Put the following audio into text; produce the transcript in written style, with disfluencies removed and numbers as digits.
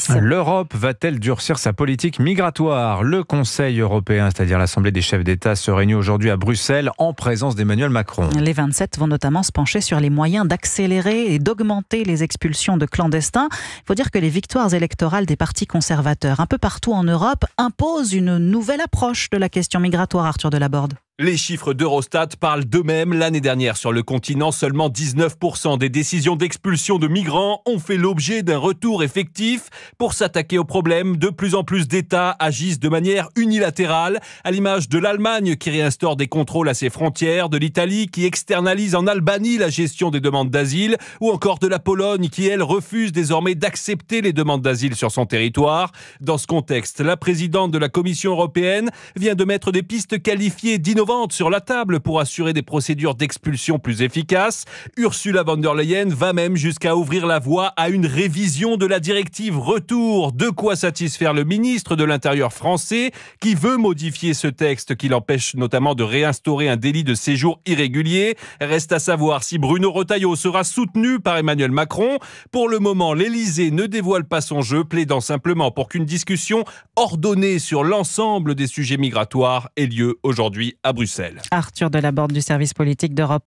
L'Europe va-t-elle durcir sa politique migratoire ? Le Conseil européen, c'est-à-dire l'Assemblée des chefs d'État, se réunit aujourd'hui à Bruxelles en présence d'Emmanuel Macron. Les 27 vont notamment se pencher sur les moyens d'accélérer et d'augmenter les expulsions de clandestins. Il faut dire que les victoires électorales des partis conservateurs un peu partout en Europe imposent une nouvelle approche de la question migratoire, Arthur Delaborde. Les chiffres d'Eurostat parlent d'eux-mêmes. L'année dernière, sur le continent, seulement 19% des décisions d'expulsion de migrants ont fait l'objet d'un retour effectif. Pour s'attaquer au problème, de plus en plus d'États agissent de manière unilatérale, à l'image de l'Allemagne qui réinstaure des contrôles à ses frontières, de l'Italie qui externalise en Albanie la gestion des demandes d'asile, ou encore de la Pologne qui, elle, refuse désormais d'accepter les demandes d'asile sur son territoire. Dans ce contexte, la présidente de la Commission européenne vient de mettre des pistes qualifiées d'innovantes sur la table pour assurer des procédures d'expulsion plus efficaces. Ursula von der Leyen va même jusqu'à ouvrir la voie à une révision de la directive Retour. De quoi satisfaire le ministre de l'Intérieur français qui veut modifier ce texte qui l'empêche notamment de réinstaurer un délit de séjour irrégulier. Reste à savoir si Bruno Retailleau sera soutenu par Emmanuel Macron. Pour le moment, l'Élysée ne dévoile pas son jeu, plaidant simplement pour qu'une discussion ordonnée sur l'ensemble des sujets migratoires ait lieu aujourd'hui à Bruxelles. Arthur Delaborde du service politique d'Europe